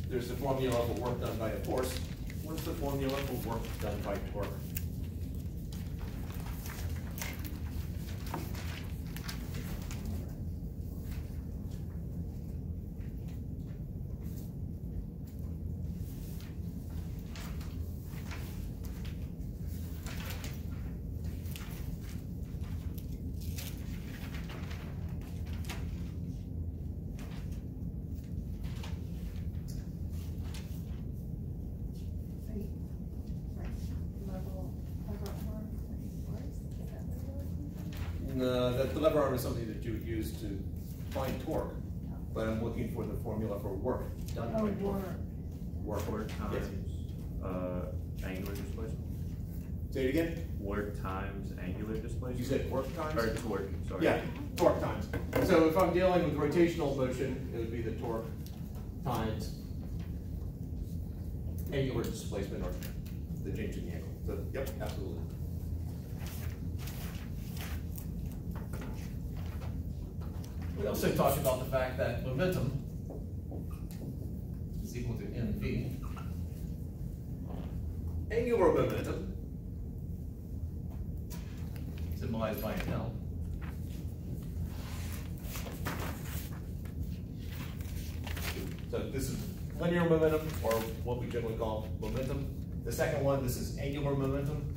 there's the formula for work done by a force. What's the formula for work done by torque? The lever arm is something that you would use to find torque, but I'm looking for the formula for work done by torque. Work times yes. Angular displacement. Say it again. Work times angular displacement. You said work times? Or torque, sorry. Yeah, torque times. So if I'm dealing with rotational motion, it would be the torque times angular displacement, or the change in the angle. So, yep, absolutely. We also talked about the fact that momentum is equal to mv. Angular momentum, symbolized by an L, so this is linear momentum, or what we generally call momentum. The second one, this is angular momentum.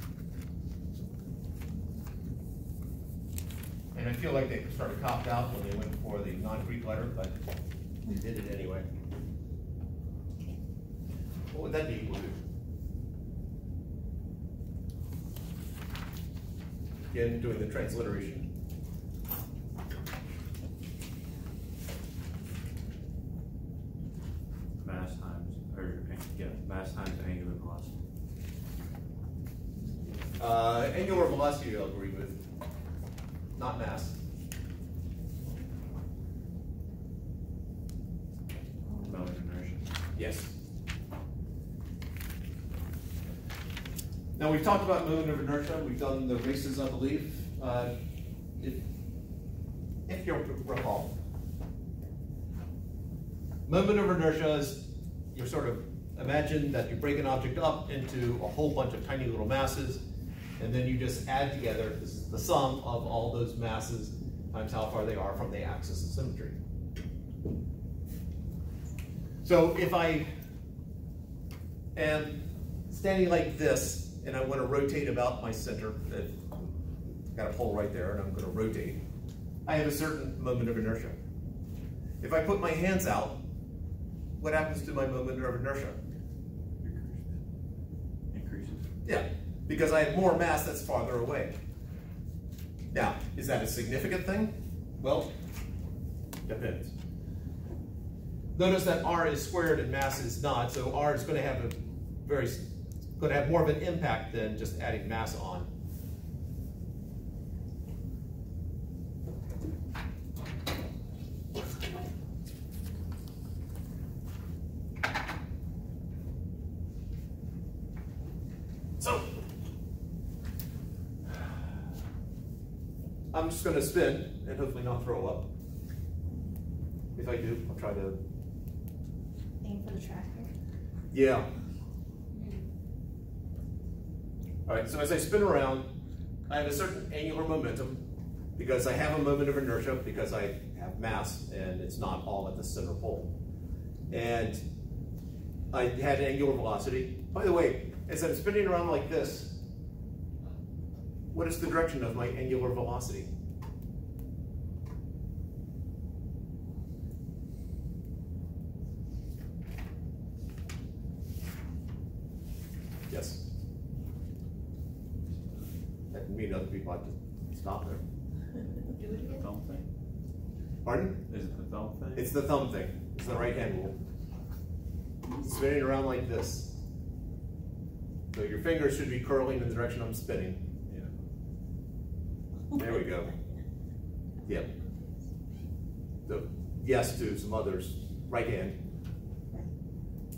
And I feel like they sort of copped out when they went for the non-Greek letter, but they did it anyway. What would that be equal to? Again, doing the transliteration. Mass times, mass times angular velocity. Angular velocity I'll agree with, not mass. Moment of inertia. Yes. Now we've talked about moment of inertia. We've done the races, I believe. If you recall, moment of inertia is, you sort of imagine that you break an object up into a whole bunch of tiny little masses, and then you just add together, this is the sum of all those masses times how far they are from the axis of symmetry. So if I am standing like this, and I want to rotate about my center, I've got a hole right there, and I'm going to rotate, I have a certain moment of inertia. If I put my hands out, what happens to my moment of inertia? Increases. Yeah, because I have more mass that's farther away. Now, is that a significant thing? Well, depends. Notice that r is squared and mass is not, so r is going to have more of an impact than just adding mass on. So, I'm just going to spin and hopefully not throw up. If I do, I'll try to. Aim for the tractor. Yeah. All right, so as I spin around, I have a certain angular momentum because I have a moment of inertia because I have mass and it's not all at the center pole. And I had angular velocity. By the way, as I'm spinning around like this, what is the direction of my angular velocity? Yes. That can mean other people have to stop there. Do it again. Thumb thing? Pardon? Is it the thumb thing? It's the thumb thing. It's the right hand rule. Spinning around like this. So your fingers should be curling in the direction I'm spinning. Yeah. There we go. Yep. So yes to some others. Right hand.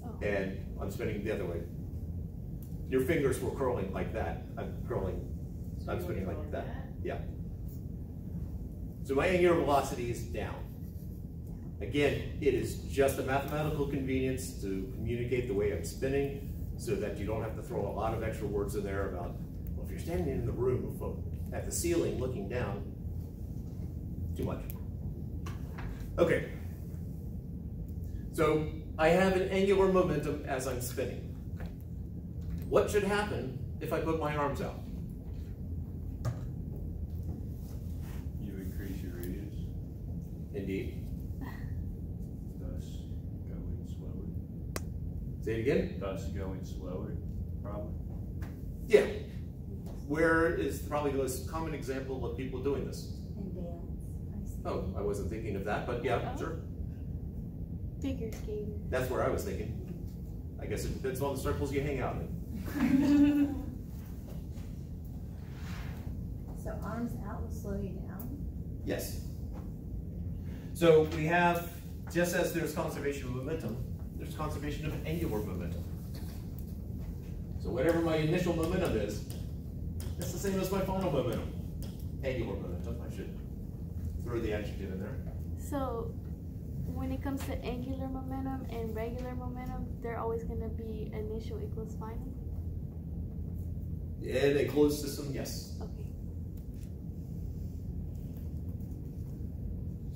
Oh. And I'm spinning the other way. Your fingers were curling like that. I'm spinning like that. Yeah. So my angular velocity is down. Again, it is just a mathematical convenience to communicate the way I'm spinning so that you don't have to throw a lot of extra words in there about, well, if you're standing in the room at the ceiling looking down, too much. Okay. So I have an angular momentum as I'm spinning. What should happen if I put my arms out? You increase your radius, Indeed. thus going slower. Say it again. Thus going slower, probably. Yeah. Where is probably the most common example of people doing this? And dance. Oh, I wasn't thinking of that, but yeah, sure. Figure skating. That's where I was thinking. I guess it depends on the circles you hang out in. So arms out will slow you down? Yes. So we have, just as there's conservation of momentum, there's conservation of angular momentum. So whatever my initial momentum is, it's the same as my final momentum. Angular momentum, I should throw the adjective in there. So, when it comes to angular momentum and regular momentum, they're always going to be initial equals final? In a closed system, yes. Okay.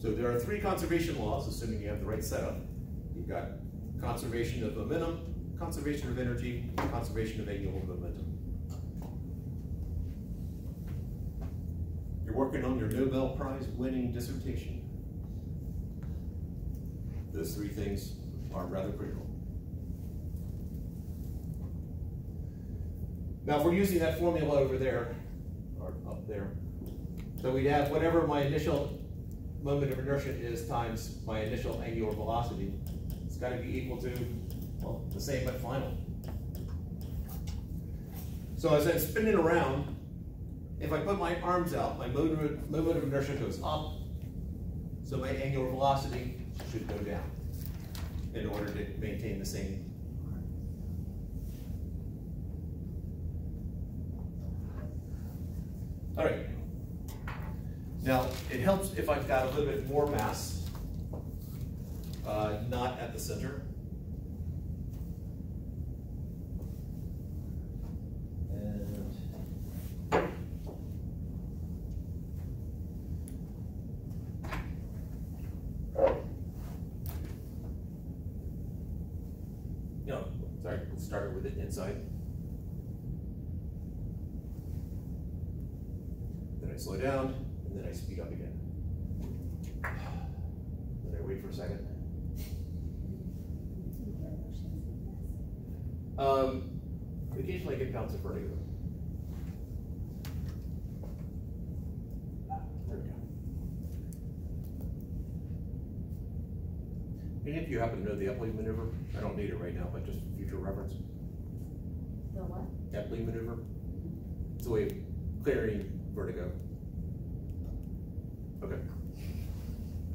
So there are three conservation laws, assuming you have the right setup. You've got conservation of momentum, conservation of energy, and conservation of angular momentum. You're working on your Nobel Prize winning dissertation. Those three things are rather critical. Now, if we're using that formula over there, or up there, so we'd have whatever my initial moment of inertia is times my initial angular velocity. It's got to be equal to, well, the same but final. So as I'm spinning around, if I put my arms out, my moment of inertia goes up, so my angular velocity should go down in order to maintain the same. All right. Now, it helps if I've got a little bit more mass, not at the center. Let's start with it inside. Then I slow down, and then I speed up again. Then I wait for a second. Occasionally I get bouts of vertigo. There we go. Any of you happen to know the Epley maneuver? I don't need it right now, but just for future reference. The what? Epley maneuver. It's a way of clearing vertigo. Okay.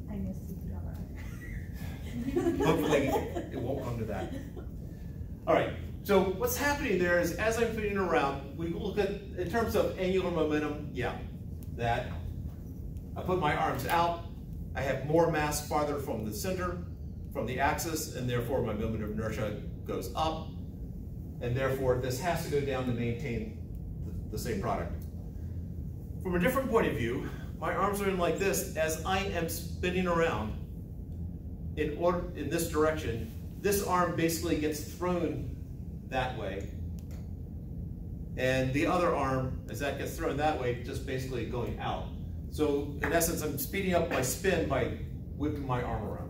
I know CPR. Hopefully it won't come to that. All right, so what's happening there is as I'm spinning around, we look at, in terms of angular momentum, yeah, that I put my arms out, I have more mass farther from the center, from the axis, and therefore my moment of inertia goes up, and therefore this has to go down to maintain the same product. From a different point of view, my arms are in like this. As I am spinning around in this direction, this arm basically gets thrown that way, and the other arm, as that gets thrown that way, just basically going out. So in essence, I'm speeding up my spin by whipping my arm around.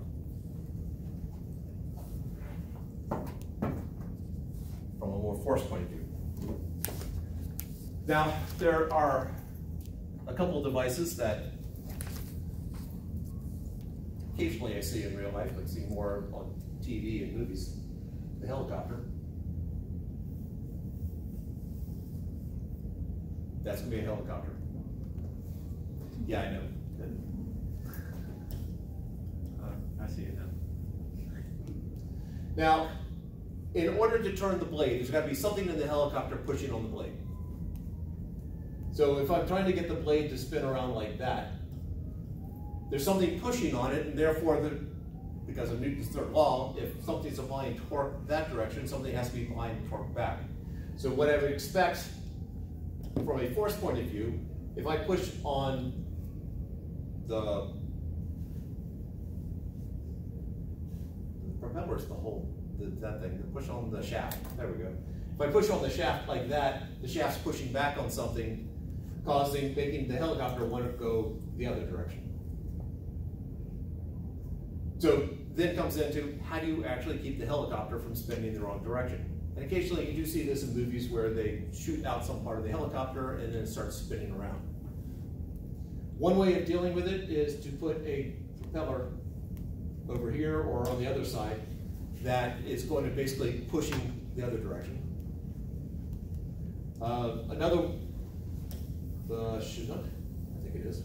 From a more force point of view. Now, there are a couple of devices that occasionally I see in real life, but see more on TV and movies. The helicopter. That's going to be a helicopter. Yeah, I know. I see it now. Now, in order to turn the blade, there's got to be something in the helicopter pushing on the blade. So if I'm trying to get the blade to spin around like that, there's something pushing on it, and therefore because of Newton's third law, if something's applying torque that direction, something has to be applying torque back. So what I would expect from a force point of view, if I push on the propeller is the whole, that thing, push on the shaft, there we go. If I push on the shaft like that, the shaft's pushing back on something, making the helicopter want to go the other direction. So then comes into, how do you actually keep the helicopter from spinning in the wrong direction? And occasionally you do see this in movies where they shoot out some part of the helicopter and then it starts spinning around. One way of dealing with it is to put a propeller over here or on the other side that is going to basically pushing the other direction. Another, the Chinook, I think it is,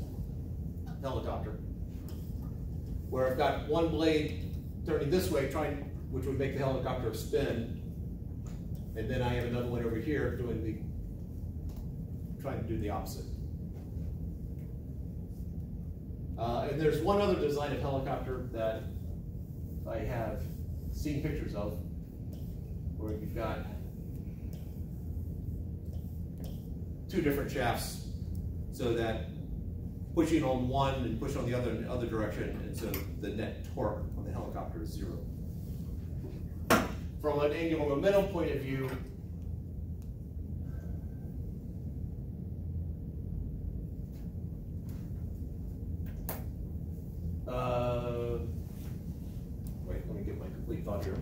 helicopter, where I've got one blade turning this way, which would make the helicopter spin, and then I have another one over here trying to do the opposite. And there's one other design of helicopter that I have seen pictures of, where you've got two different shafts, so that pushing on one and pushing on the other in the other direction, and so the net torque on the helicopter is 0. From an angular momentum point of view, wait, let me get my complete thought here.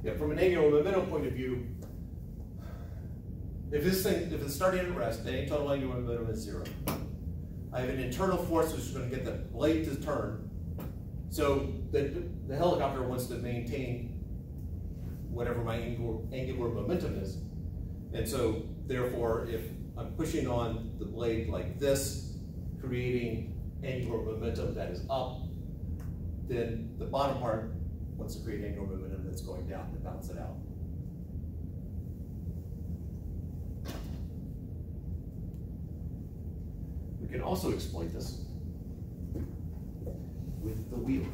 Yeah, from an angular momentum point of view, if it's starting at rest, any total angular momentum is 0. I have an internal force which is going to get the blade to turn. So the helicopter wants to maintain whatever my angular momentum is. And so therefore, if I'm pushing on the blade like this, creating angular momentum that is up, then the bottom part wants to create angular momentum that's going down to balance it out. We can also exploit this with the wheel.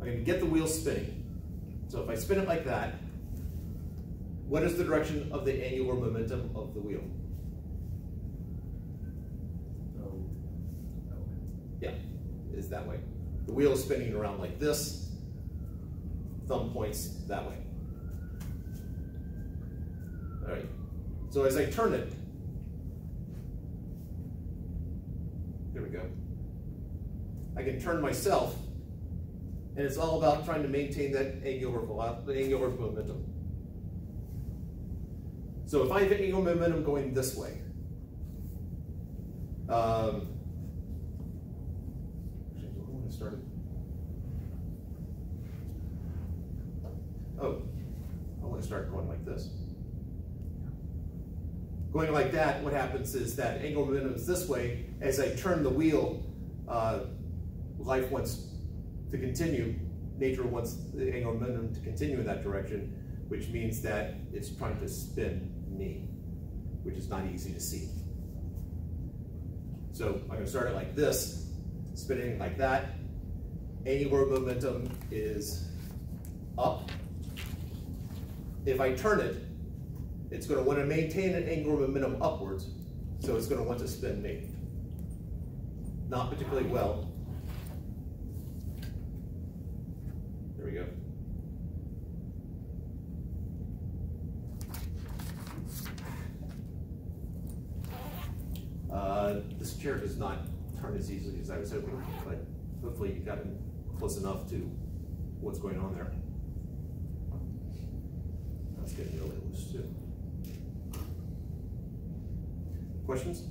I can get the wheel spinning. So if I spin it like that, what is the direction of the angular momentum of the wheel? Yeah, is that way. The wheel is spinning around like this, thumb points that way. All right, so as I turn it, here we go. I can turn myself, and it's all about trying to maintain that angular momentum. So if I have angular momentum going this way, actually, do I want to start it? Oh, I want to start going like this. Going like that, what happens is that angular momentum is this way. As I turn the wheel, life wants to continue. Nature wants the angular momentum to continue in that direction, which means that it's trying to spin me, which is not easy to see. So I'm going to start it like this, spinning like that. Angular momentum is up. If I turn it, it's going to want to maintain an angular momentum upwards, so it's going to want to spin me. Not particularly well. There we go. This chair does not turn as easily as I was hoping, but hopefully you've gotten close enough to what's going on there. That's getting really loose too. Questions?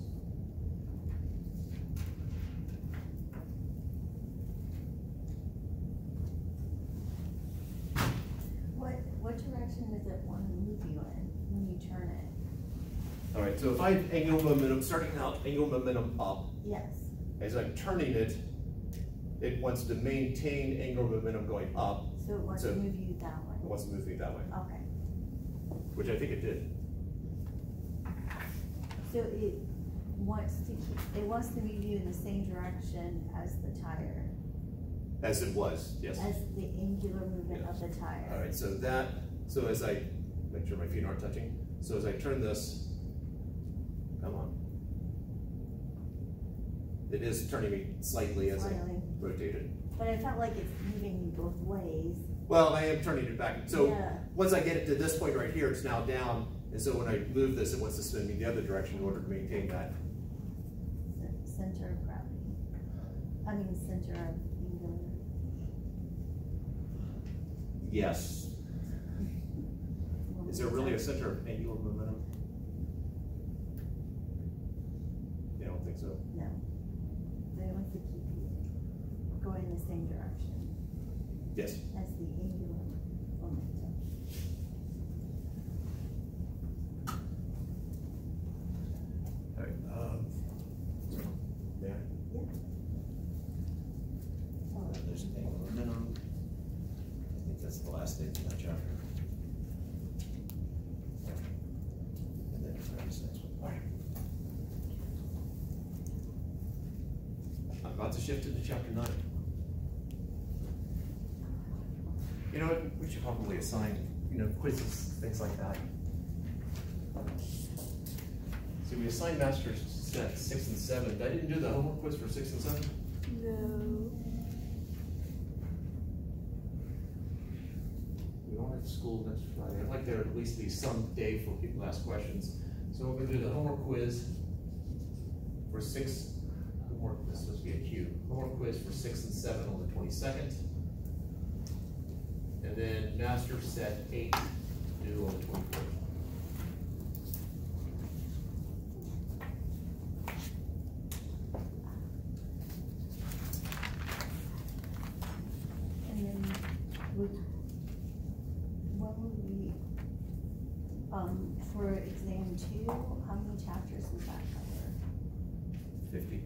What direction does it want to move you in when you turn it? All right, so if I have angular momentum, starting out angular momentum up, Yes. as I'm turning it, it wants to maintain angular momentum going up. So it wants to move you that way. It wants to move me that way. Okay. which I think it did. So it wants to move you in the same direction as the tire, As it was, yes. as the angular movement of the tire. All right, so as I, make sure my feet aren't touching. So as I turn this, come on. It is turning me slightly as I rotate it. But I felt like it's moving you both ways. Well, I am turning it back. So Yeah. once I get it to this point right here, it's now down. And so when I move this, it wants to spin me the other direction in order to maintain that. Center of gravity. I mean, center of angular. Yes. Is there really a center of angular momentum? I don't think so. No. But it wants to keep you going in the same direction Yes. as the angular momentum. All right. Yeah. Yeah. Oh, There's an angular momentum. I think that's the last thing in that chapter. And then it's next one. All right. I'm about to shift into chapter 9. You know what? We should probably assign, quizzes, things like that. So we assigned masters set 6 and 7. I didn't do the homework quiz for 6 and 7. No. We don't have school next Friday. I'd like there at least be some day for people to ask questions. So we're going to do the homework quiz for 6. Homework, this is supposed to be a Q. Homework quiz for 6 and 7 on the 22nd. And then master set 8 due on the 24th. and then what would we, for exam 2, how many chapters does that cover? 50.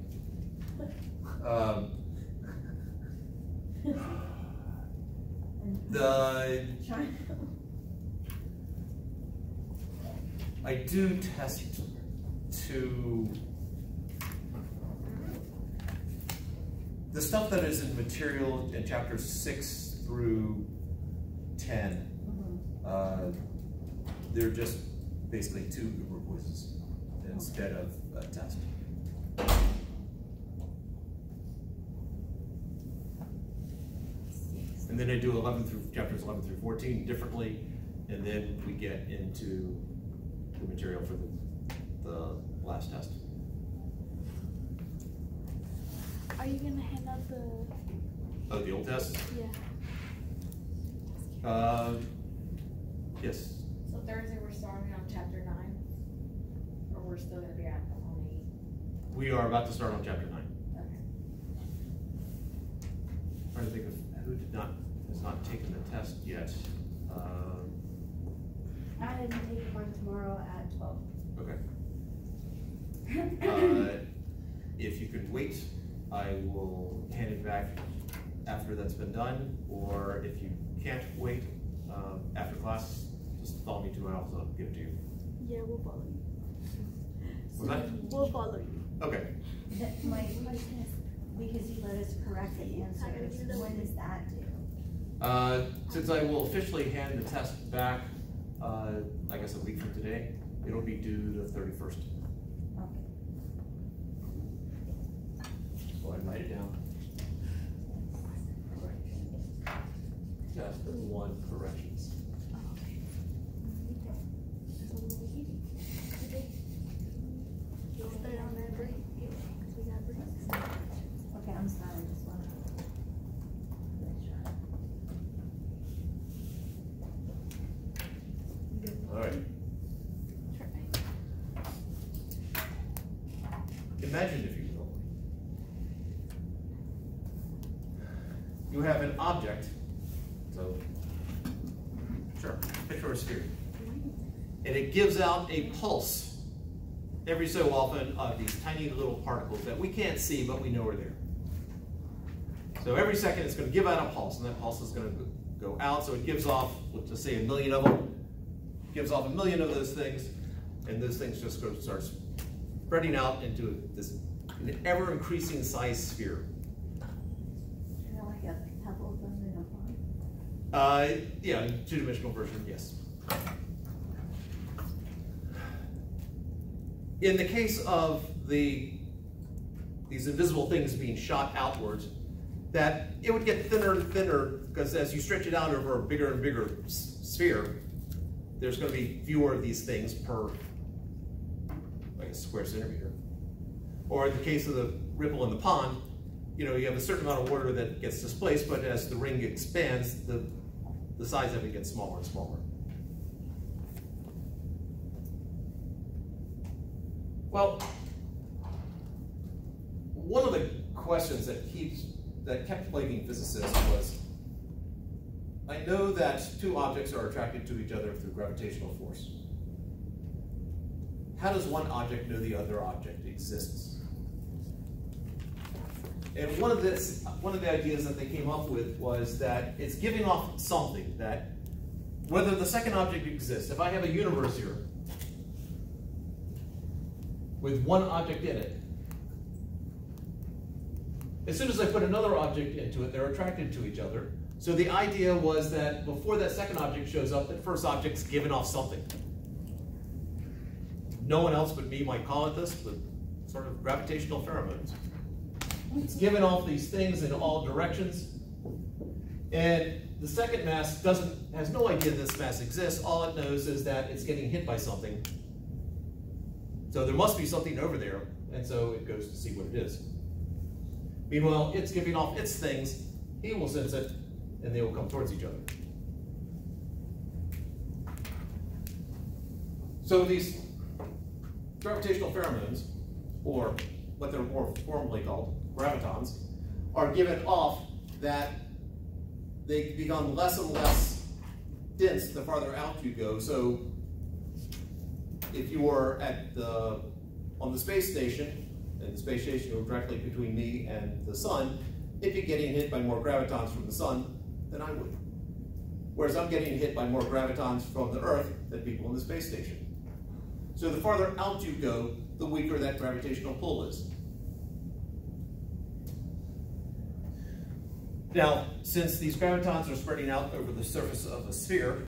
I do test to the stuff that is in material in chapters 6 through 10. They're just basically 2 Uber quizzes instead of a test. And then I do chapters 11 through 14 differently, and then we get into the material for the last test. Are you gonna hand out the? Oh, the old test? Yeah. Yes. So Thursday we're starting on chapter 9, or we're still gonna be on 8? We are about to start on chapter 9. Okay. Trying to think of who has not taken the test yet. I didn't take one tomorrow at 12. Okay. If you could wait, I will hand it back after that's been done, or if you can't wait, after class, just follow me to my office, I'll give it to you. Yeah, we'll follow you. Was that? We'll follow you. Okay. My question is, because you let us correct the answers, when does that due? Since I will officially hand the test back, I guess a week from today, it'll be due the 31st. Okay. So I write it down. Test 1 corrections. You'll stay on that break. Because we got breaks. Okay, I'm sorry, I just want to make sure. All right. Imagine, if you will, you have an object, so, sure, picture a sphere, and it gives out a pulse every so often of these tiny little particles that we can't see, but we know are there. So every second it's going to give out a pulse, and that pulse is going to go out, so it gives off, let's just say, 1 million of them. gives off 1 million of those things, and those things just start spreading out into this an ever-increasing size sphere. Like a couple of them in a pond? Yeah, two-dimensional version, yes. In the case of these invisible things being shot outwards, that it would get thinner and thinner, because as you stretch it out over a bigger and bigger sphere, there's going to be fewer of these things per, like, a square centimeter. Or in the case of the ripple in the pond, you know, you have a certain amount of water that gets displaced, but as the ring expands, the size of it gets smaller and smaller. Well, one of the questions that kept plaguing physicists was, I know that two objects are attracted to each other through gravitational force. How does one object know the other object exists? And one of the ideas that they came up with was that it's giving off something, that whether the second object exists, if I have a universe here with one object in it, as soon as I put another object into it, they're attracted to each other. So the idea was that before that second object shows up, that first object's giving off something. No one else but me might call it this, but sort of gravitational pheromones. It's giving off these things in all directions, and the second mass has no idea this mass exists. All it knows is that it's getting hit by something. So there must be something over there, and so it goes to see what it is. Meanwhile, it's giving off its things, he will sense it, and they will come towards each other. So these gravitational pheromones, or what they're more formally called, gravitons, are given off that they become less and less dense the farther out you go. So if you were on the space station, and the space station were directly between me and the sun, it'd be getting hit by more gravitons from the sun than I would. Whereas I'm getting hit by more gravitons from the Earth than people in the space station. So the farther out you go, the weaker that gravitational pull is. Now, since these gravitons are spreading out over the surface of a sphere,